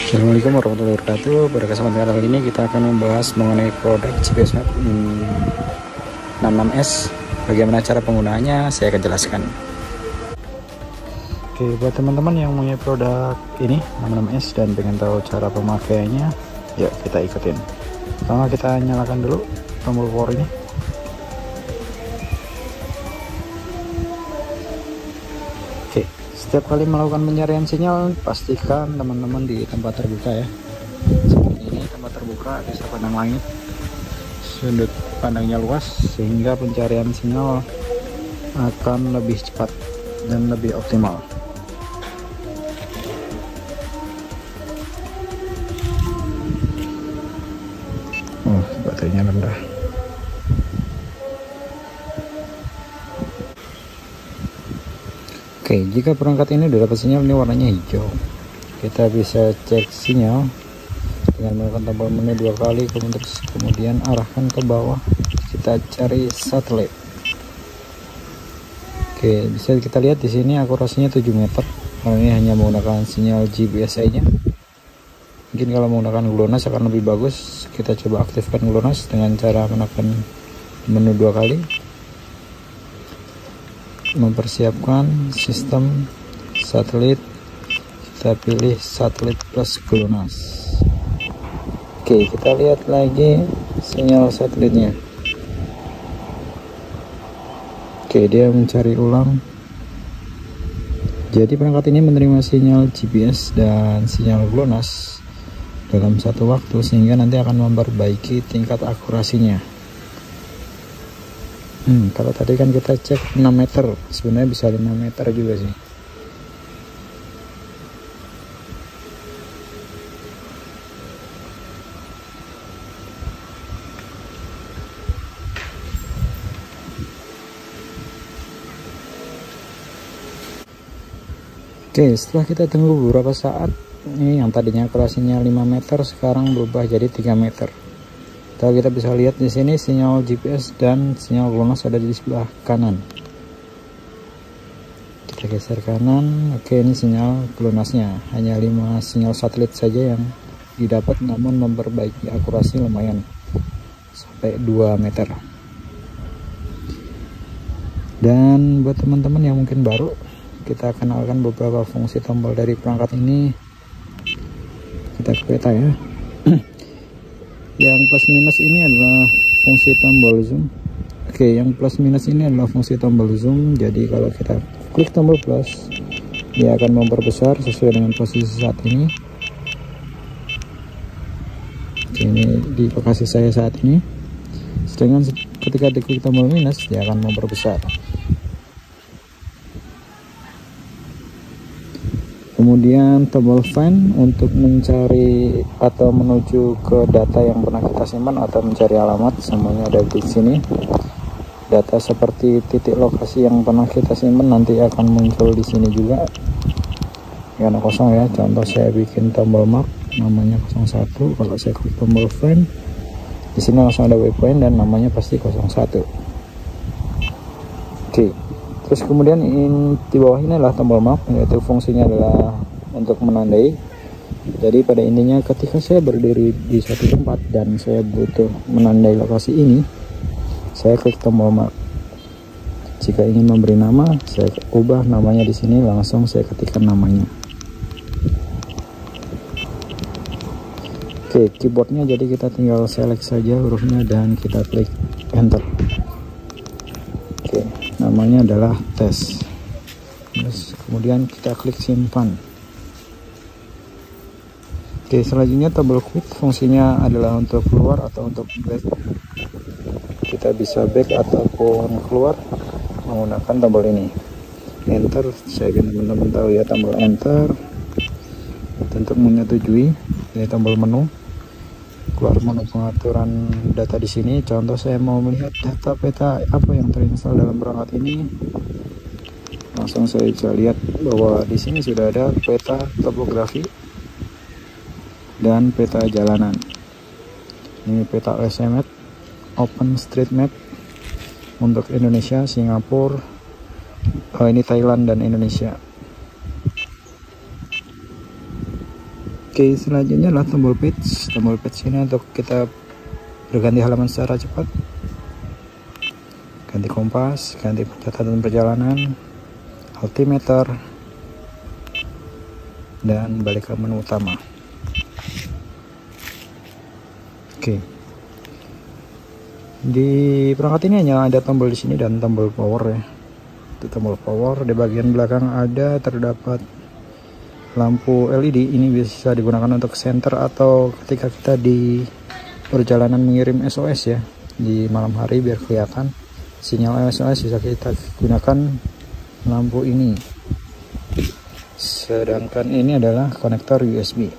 Assalamualaikum warahmatullahi wabarakatuh. Pada kesempatan kali ini kita akan membahas mengenai produk GPS Map 66S. Bagaimana cara penggunaannya saya akan jelaskan. Oke, buat teman-teman yang punya produk ini 66S dan pengen tahu cara pemakaiannya, yuk kita ikutin. Pertama kita nyalakan dulu tombol power ini. Oke, setiap kali melakukan pencarian sinyal pastikan teman-teman di tempat terbuka ya. Seperti ini, tempat terbuka, bisa pandang langit, sudut pandangnya luas, sehingga pencarian sinyal akan lebih cepat dan lebih optimal. Baterainya rendah. Oke, jika perangkat ini sudah dapat sinyal, ini warnanya hijau, kita bisa cek sinyal dengan menggunakan tombol menu 2 kali, kemudian arahkan ke bawah, kita cari satelit. Oke, bisa kita lihat di sini akurasinya 7 meter. Kalau ini hanya menggunakan sinyal GPS saja. Mungkin kalau menggunakan GLONASS akan lebih bagus. Kita coba aktifkan GLONASS dengan cara menekan menu 2 kali. Mempersiapkan sistem satelit, kita pilih satelit plus GLONASS. Oke, kita lihat lagi sinyal satelitnya. Oke, dia mencari ulang. Jadi perangkat ini menerima sinyal GPS dan sinyal GLONASS dalam satu waktu, sehingga nanti akan memperbaiki tingkat akurasinya. Kalau tadi kan kita cek 6 meter, sebenarnya bisa 5 meter juga sih. Oke, setelah kita tunggu beberapa saat, ini yang tadinya akurasinya 5 meter sekarang berubah jadi 3 meter. Kita bisa lihat di sini sinyal GPS dan sinyal GLONASS ada di sebelah kanan. Kita geser kanan. Oke, ini sinyal GLONASS-nya. Hanya 5 sinyal satelit saja yang didapat, namun memperbaiki akurasi lumayan sampai 2 meter. Dan buat teman-teman yang mungkin baru, kita kenalkan beberapa fungsi tombol dari perangkat ini. Kita ke peta ya. Yang plus minus ini adalah fungsi tombol zoom. Oke, yang plus minus ini adalah fungsi tombol zoom. Jadi kalau kita klik tombol plus, dia akan memperbesar sesuai dengan posisi saat ini. Oke, ini di lokasi saya saat ini. Sedangkan ketika diklik tombol minus, dia akan memperbesar. Kemudian tombol find untuk mencari atau menuju ke data yang pernah kita simpan atau mencari alamat, semuanya ada di sini. Data seperti titik lokasi yang pernah kita simpan nanti akan muncul di sini juga. Karena kosong ya. Contoh saya bikin tombol mark namanya 01. Kalau saya klik tombol find, di sini langsung ada waypoint dan namanya pasti 01. Oke. Terus kemudian di bawah ini adalah tombol map, yaitu fungsinya adalah untuk menandai. Jadi pada intinya ketika saya berdiri di suatu tempat dan saya butuh menandai lokasi ini, saya klik tombol map. Jika ingin memberi nama, saya ubah namanya di sini, langsung saya ketikkan namanya. Oke, keyboardnya jadi kita tinggal select saja hurufnya dan kita klik enter. Oke, namanya adalah tes. Terus kemudian kita klik simpan. Oke, selanjutnya tombol quit fungsinya adalah untuk keluar atau untuk back. Kita bisa back ataupun keluar menggunakan tombol ini. Enter, saya ingin teman-teman tahu ya, tombol enter untuk menyetujui. Ini tombol menu. Keluar menu pengaturan data di sini. Contoh saya mau melihat data peta apa yang terinstall dalam perangkat ini, langsung saya bisa lihat bahwa di sini sudah ada peta topografi dan peta jalanan. Ini peta OSM OpenStreetMap untuk Indonesia, Singapura, ini Thailand dan Indonesia. Oke, selanjutnya adalah tombol pitch. Tombol pitch ini untuk kita berganti halaman secara cepat, ganti kompas, ganti catatan perjalanan, altimeter, dan balik ke menu utama. Oke, di perangkat ini hanya ada tombol di sini dan tombol power ya. Itu tombol power. Di bagian belakang terdapat lampu LED. Ini bisa digunakan untuk senter atau ketika kita di perjalanan mengirim SOS ya, di malam hari biar kelihatan sinyal SOS bisa kita gunakan lampu ini. Sedangkan ini adalah konektor USB.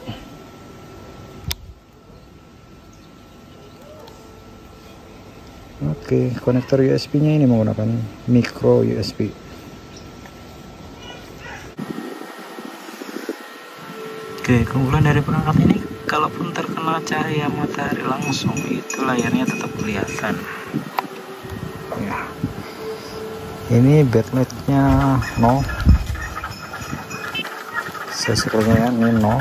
Oke, konektor USB nya ini menggunakan micro USB. Oke, keunggulan dari perangkat ini, kalaupun terkena cahaya matahari langsung itu layarnya tetap kelihatan ya. Ini backlightnya 0, sesuruhnya ini 0,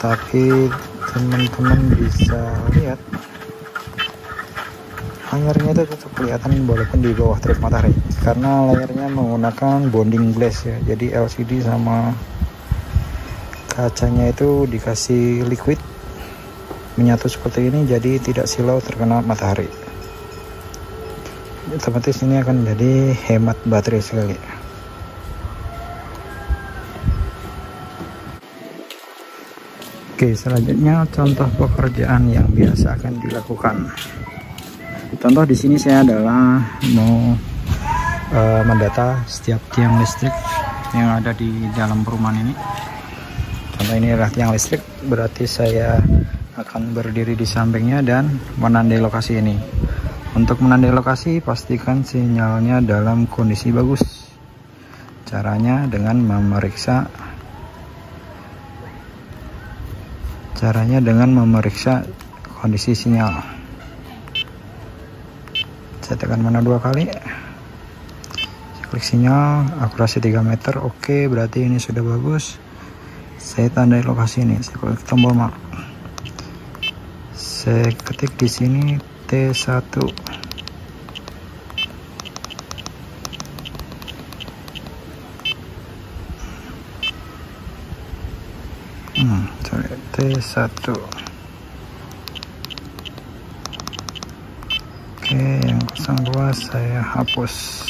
tapi teman-teman bisa lihat layarnya itu tetap kelihatan walaupun di bawah terik matahari, karena layarnya menggunakan bonding glass ya. Jadi LCD sama kacanya itu dikasih liquid menyatu seperti ini, jadi tidak silau terkena matahari. Otomatis ini akan jadi hemat baterai sekali. Oke, selanjutnya contoh pekerjaan yang biasa akan dilakukan. Contoh di sini saya adalah mau mendata setiap tiang listrik yang ada di dalam perumahan ini. Contoh ini adalah tiang listrik, berarti saya akan berdiri di sampingnya dan menandai lokasi ini. Untuk menandai lokasi, pastikan sinyalnya dalam kondisi bagus. Caranya dengan memeriksa kondisi sinyal. Saya tekan mana 2 kali, saya klik sinyal, akurasi 3 meter. Oke, berarti ini sudah bagus. Saya tandai lokasi ini, saya klik tombol mark, saya ketik di sini T1. T1. Oke, yang 02 saya hapus.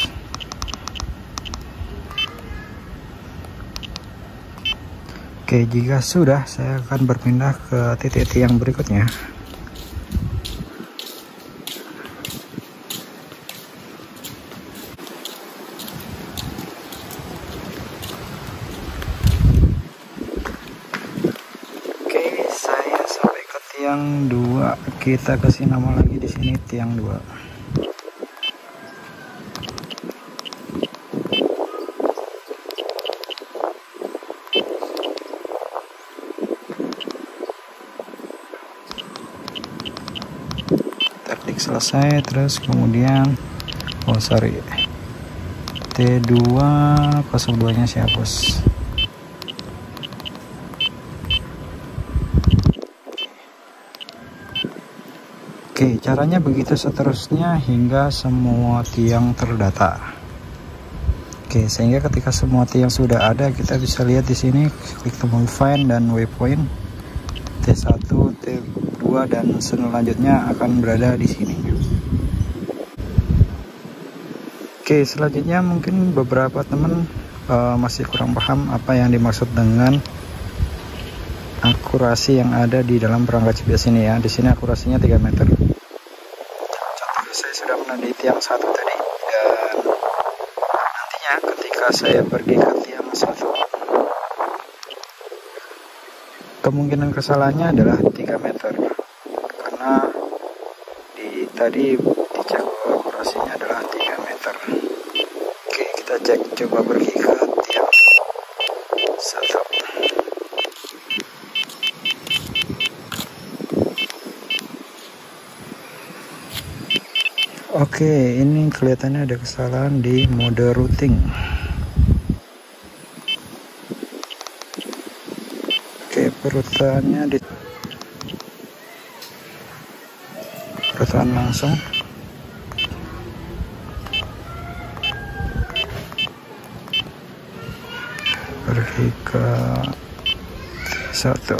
Oke, jika sudah, saya akan berpindah ke titik yang berikutnya. Oke, saya sampai ke tiang 2. Kita kasih nama lagi di sini tiang 2. Klik selesai, terus kemudian T2 02 nya saya hapus. Oke, caranya begitu seterusnya hingga semua tiang terdata. Oke, sehingga ketika semua tiang sudah ada, kita bisa lihat di sini, klik tombol find dan waypoint T1, T2 dan selanjutnya akan berada di sini. Oke, selanjutnya mungkin beberapa teman masih kurang paham apa yang dimaksud dengan akurasi yang ada di dalam perangkat GPS ini ya. Di sini akurasinya 3 meter. Contohnya saya sudah menandai tiang 1 tadi, dan nantinya ketika saya pergi ke tiang 1, kemungkinan kesalahannya adalah 3 meter, karena tadi dicek akurasinya adalah 3 meter. Oke, kita cek, coba pergi ke tiang 1. Oke, ini kelihatannya ada kesalahan di mode routing. urutannya di urutan langsung. Pergi ke 1.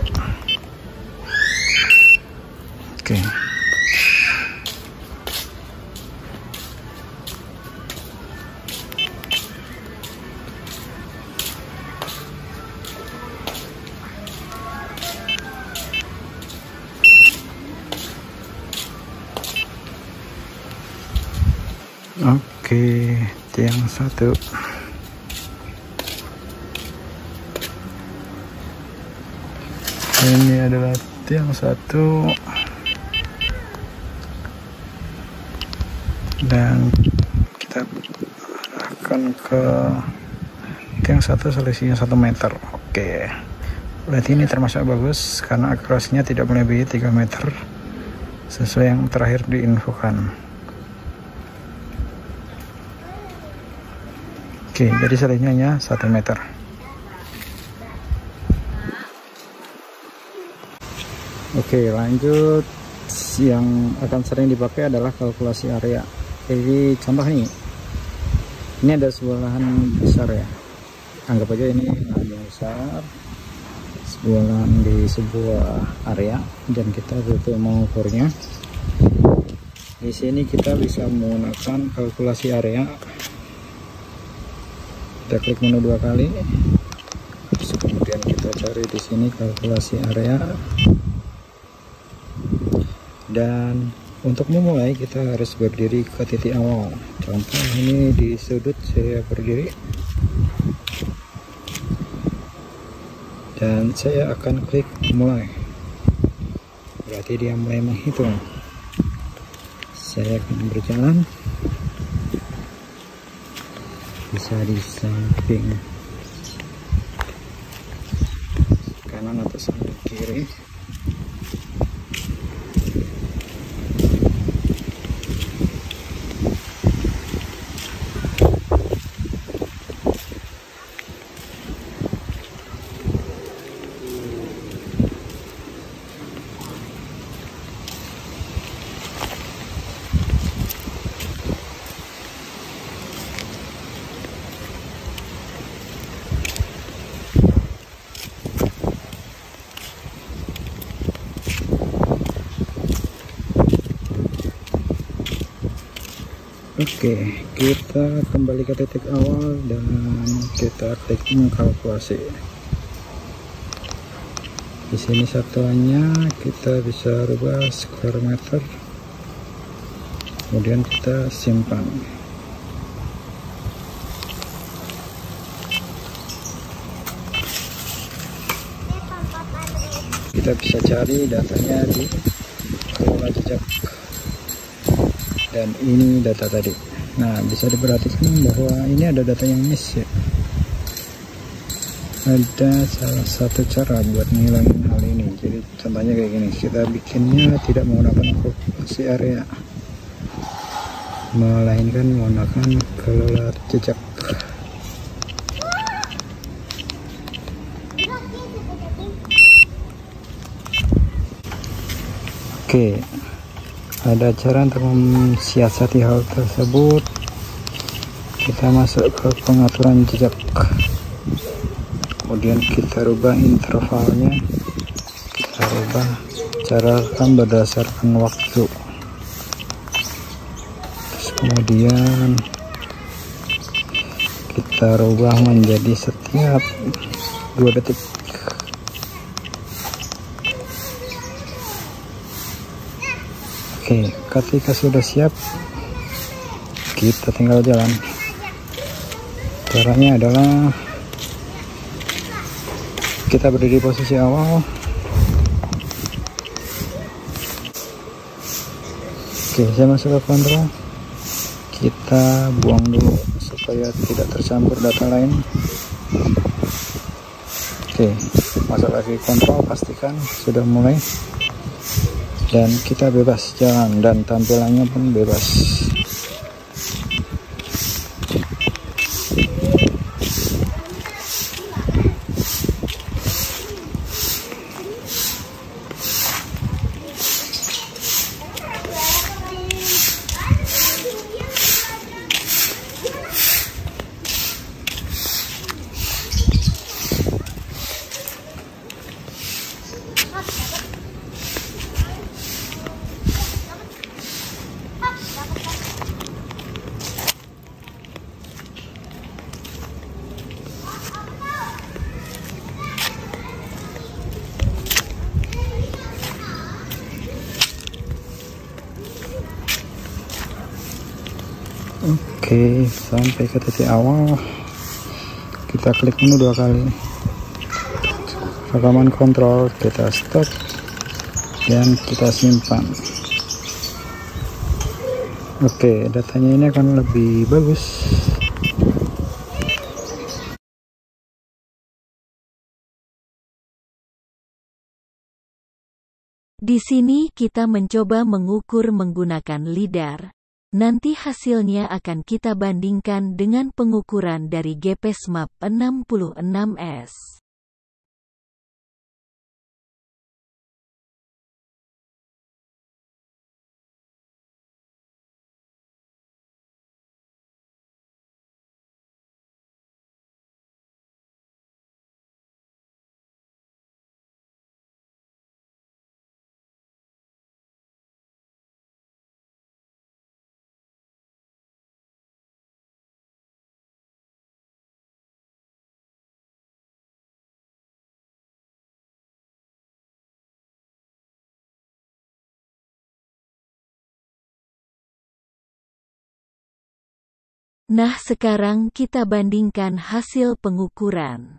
Oke. Oke, tiang 1. Ini adalah tiang 1 dan kita akan ke tiang 1 selisihnya 1 meter. Oke, berarti ini termasuk bagus karena akurasinya tidak melebihi 3 meter sesuai yang terakhir diinfokan. Oke, jadi selisihnya 1 meter. Oke, lanjut. Yang akan sering dipakai adalah kalkulasi area. Jadi contoh nih, ini ada sebuah lahan besar ya, anggap aja ini lahan yang besar, sebuah lahan di sebuah area, dan kita butuh mengukurnya. Di sini kita bisa menggunakan kalkulasi area. Kita klik menu 2 kali, terus kemudian kita cari di sini kalkulasi area. Dan untuk memulai kita harus berdiri ke titik awal. Contoh ini di sudut saya berdiri dan saya akan klik mulai. Berarti dia mulai menghitung. Saya akan berjalan, bisa di samping kanan atau samping kiri. Oke, kita kembali ke titik awal dan kita klik mengkalkulasi. Di sini satuannya kita bisa rubah square meter, kemudian kita simpan. Kita bisa cari datanya di kelola jejak. Dan ini data tadi. Nah, bisa diperhatikan bahwa ini ada data yang miss ya. Ada salah satu cara buat ngilangin hal ini. Jadi contohnya kayak gini, kita bikinnya tidak menggunakan kalkulasi area, melainkan menggunakan kelola jejak. Oke, ada cara untuk mensiasati hal tersebut. Kita masuk ke pengaturan jejak, kemudian kita rubah intervalnya, kita rubah cara rekam berdasarkan waktu, terus kemudian kita rubah menjadi setiap 2 detik. Oke, ketika sudah siap, kita tinggal jalan. Caranya adalah kita berdiri di posisi awal. Oke, saya masuk ke kontrol. Kita buang dulu supaya tidak tercampur data lain. Oke, masuk lagi kontrol, pastikan sudah mulai. Dan kita bebas jalan dan tampilannya pun bebas. Oke, sampai ke titik awal. Kita klik menu 2 kali. Rekaman kontrol, kita stop dan kita simpan. Oke, datanya ini akan lebih bagus. Di sini kita mencoba mengukur menggunakan lidar. Nanti hasilnya akan kita bandingkan dengan pengukuran dari GPS Map 66S. Nah, sekarang kita bandingkan hasil pengukuran.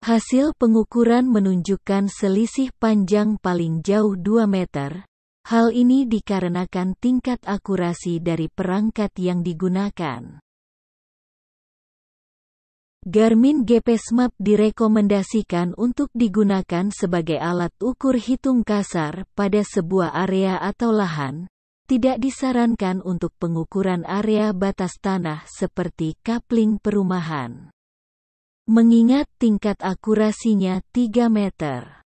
Hasil pengukuran menunjukkan selisih panjang paling jauh 2 meter. Hal ini dikarenakan tingkat akurasi dari perangkat yang digunakan. Garmin GPS Map direkomendasikan untuk digunakan sebagai alat ukur hitung kasar pada sebuah area atau lahan. Tidak disarankan untuk pengukuran area batas tanah seperti kapling perumahan. Mengingat tingkat akurasinya 3 meter.